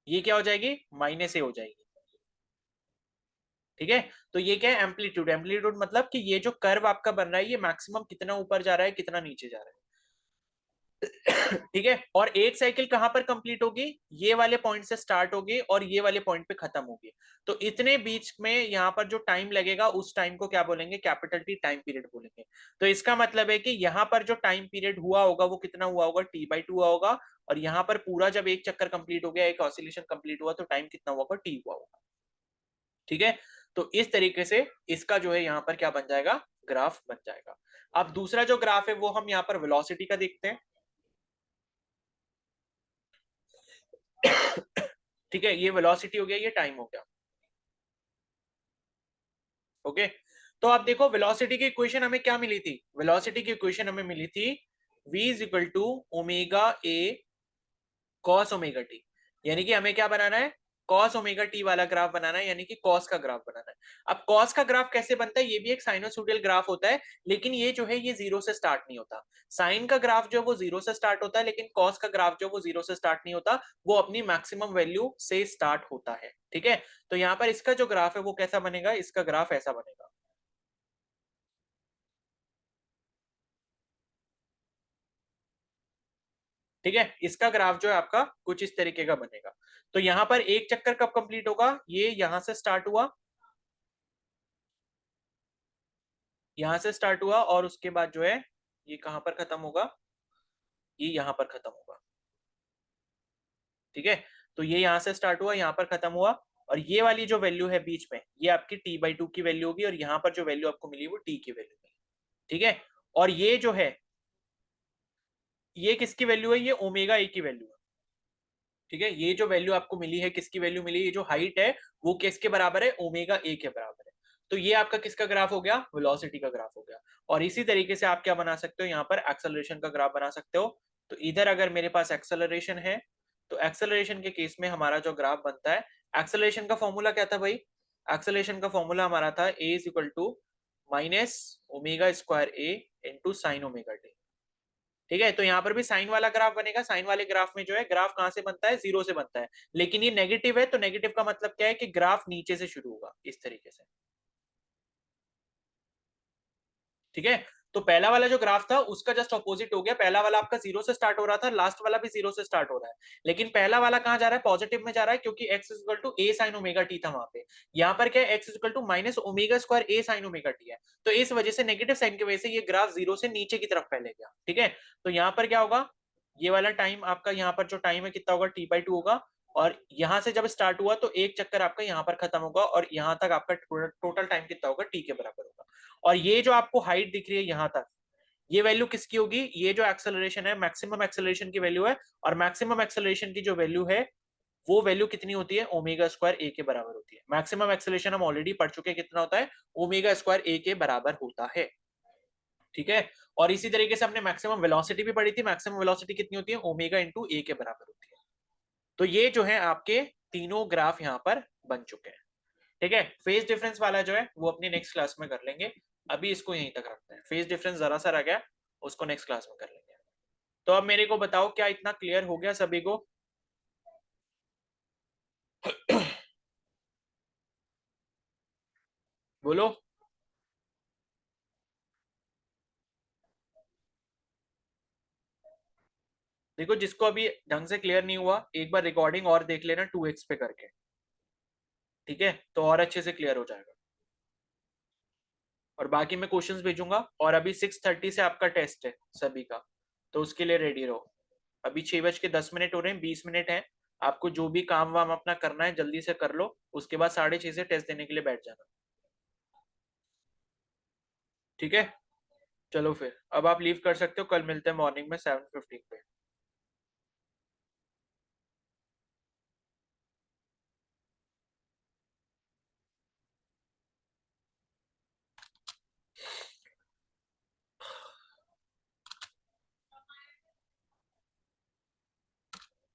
ये क्या हो जाएगी, माइनस ए हो जाएगी। ठीक है, तो ये क्या है, एम्पलीट्यूड, एम्पलीट्यूड मतलब कि ये जो कर्व आपका बन रहा है ये मैक्सिमम कितना ऊपर जा रहा है, कितना नीचे जा रहा है। ठीक है, और एक साइकिल कहां पर कंप्लीट होगी, ये वाले पॉइंट से स्टार्ट होगी और ये वाले पॉइंट पे खत्म होगी। तो इतने बीच में यहाँ पर जो टाइम लगेगा उस टाइम को क्या बोलेंगे, कैपिटल टी टाइम पीरियड बोलेंगे। तो इसका मतलब है कि यहाँ पर जो टाइम पीरियड हुआ होगा वो कितना हुआ होगा, t/2 हुआ होगा। और यहाँ पर पूरा जब एक चक्कर कंप्लीट हो गया, एक ऑसिलेशन कंप्लीट हुआ, तो टाइम कितना हुआ होगा, t हुआ होगा। ठीक है, तो इस तरीके से इसका जो है यहाँ पर क्या बन जाएगा, ग्राफ बन जाएगा। अब दूसरा जो ग्राफ है वो हम यहाँ पर वेलोसिटी का देखते हैं। ठीक है, ये वेलोसिटी हो गया, ये टाइम हो गया। ओके, तो आप देखो वेलोसिटी की इक्वेशन हमें क्या मिली थी, वेलोसिटी की इक्वेशन हमें मिली थी v is equal to omega a cos omega t. यानी कि हमें क्या बनाना है, कॉस ओमेगा टी वाला ग्राफ बनाना है, यानी कि कॉस का ग्राफ बनाना है। अब कॉस का ग्राफ कैसे बनता है, ये भी एक साइनोसॉइडल ग्राफ होता है, लेकिन ये जो है ये जीरो से स्टार्ट नहीं होता। साइन का ग्राफ जो वो जीरो से स्टार्ट होता है, लेकिन कॉस का ग्राफ जो वो जीरो से स्टार्ट नहीं होता, वो अपनी मैक्सिमम वैल्यू से स्टार्ट होता है। ठीक है, तो यहाँ पर इसका जो ग्राफ है वो कैसा बनेगा, इसका ग्राफ ऐसा बनेगा। ठीक है, इसका ग्राफ जो है आपका कुछ इस तरीके का बनेगा। तो यहां पर एक चक्कर कब कंप्लीट होगा, ये यहां से स्टार्ट हुआ, यहां से स्टार्ट हुआ, और उसके बाद जो है ये कहां पर खत्म होगा, ये यहां पर खत्म होगा। ठीक है, तो ये यहां से स्टार्ट हुआ, यहां पर खत्म हुआ, और ये वाली जो वैल्यू है बीच में, ये आपकी t/2 की वैल्यू होगी, और यहां पर जो वैल्यू आपको मिली वो t की वैल्यू मिली। ठीक है, और ये जो है ये किसकी वैल्यू है, ये ओमेगा ए की वैल्यू है। ठीक है, ये जो वैल्यू आपको मिली है, किसकी वैल्यू मिली, ये जो हाइट है वो किसके बराबर है, ओमेगा ए के बराबर है। तो ये आपका किसका ग्राफ हो गया, वेलोसिटी का ग्राफ हो गया। और इसी तरीके से आप क्या बना सकते हो, यहाँ पर एक्सेलरेशन का ग्राफ बना सकते हो। तो इधर अगर मेरे पास एक्सेलरेशन है, तो एक्सेलरेशन के केस में हमारा जो ग्राफ बनता है, एक्सेलरेशन का फॉर्मूला क्या था भाई, एक्सेलरेशन का फॉर्मूला हमारा था a is equal to minus omega square a into sin omega t. ठीक है, तो यहाँ पर भी साइन वाला ग्राफ बनेगा, साइन वाले ग्राफ में जो है ग्राफ कहां से बनता है, जीरो से बनता है, लेकिन ये नेगेटिव है, तो नेगेटिव का मतलब क्या है कि ग्राफ नीचे से शुरू होगा इस तरीके से। ठीक है, तो पहला वाला जो ग्राफ था उसका जस्ट ऑपोजिट हो गया, पहला वाला आपका जीरो से स्टार्ट हो रहा था, लास्ट वाला भी जीरो से स्टार्ट हो रहा है, लेकिन पहला वाला कहां जा रहा है, पॉजिटिव में जा रहा है, क्योंकि x is equal to a sign omega t था वहां पे। यहाँ पर क्या है, x is equal to minus omega square a sign omega t है, तो इस वजह से नेगेटिव साइन की वजह से ये ग्राफ जीरो से नीचे की तरफ फैले गया। ठीक है, तो यहाँ पर क्या होगा, ये वाला टाइम आपका यहाँ पर जो टाइम है कितना होगा, t/2 होगा, और यहां से जब स्टार्ट हुआ तो एक चक्कर आपका यहाँ पर खत्म होगा, और यहाँ तक आपका टोटल टाइम कितना होगा, t के बराबर होगा। और ये जो आपको हाइट दिख रही है यहाँ तक, ये वैल्यू किसकी होगी, ये जो एक्सेलरेशन है मैक्सिमम एक्सेलरेशन की वैल्यू है, और मैक्सिमम एक्सेलरेशन की जो वैल्यू है वो वैल्यू कितनी होती है, ओमेगा स्क्वायर ए के बराबर होती है। मैक्सिमम एक्सेलरेशन हम ऑलरेडी पढ़ चुके हैं कितना होता है, ओमेगा स्क्वायर ए के बराबर होता है। ठीक है, और इसी तरीके से हमने मैक्सिमम वेलोसिटी भी पढ़ी थी, मैक्सिमम वेलोसिटी कितनी होती है, ओमेगा इंटू ए के बराबर होती है। तो ये जो है आपके तीनों ग्राफ यहाँ पर बन चुके हैं। ठीक है, फेज डिफरेंस वाला जो है वो अपनी नेक्स्ट क्लास में कर लेंगे, अभी इसको यहीं तक रखते हैं, फेज डिफरेंस जरा सा रह गया, उसको नेक्स्ट क्लास में कर लेंगे। तो अब मेरे को बताओ, क्या इतना क्लियर हो गया सभी को? बोलो। देखो, जिसको अभी ढंग से क्लियर नहीं हुआ, एक बार रिकॉर्डिंग और देख लेना 2x पे करके। ठीक है, तो और अच्छे से क्लियर हो जाएगा। और बाकी मैं क्वेश्चंस भेजूंगा, और अभी 6:30 से आपका टेस्ट है सभी का, तो उसके लिए रेडी रहो। अभी 6:10 हो रहे हैं, 20 मिनट है, आपको जो भी काम वाम अपना करना है जल्दी से कर लो, उसके बाद 6:30 से टेस्ट देने के लिए बैठ जाना। ठीक है, चलो फिर अब आप लीव कर सकते हो, कल मिलते हैं मॉर्निंग में 7:15 पे।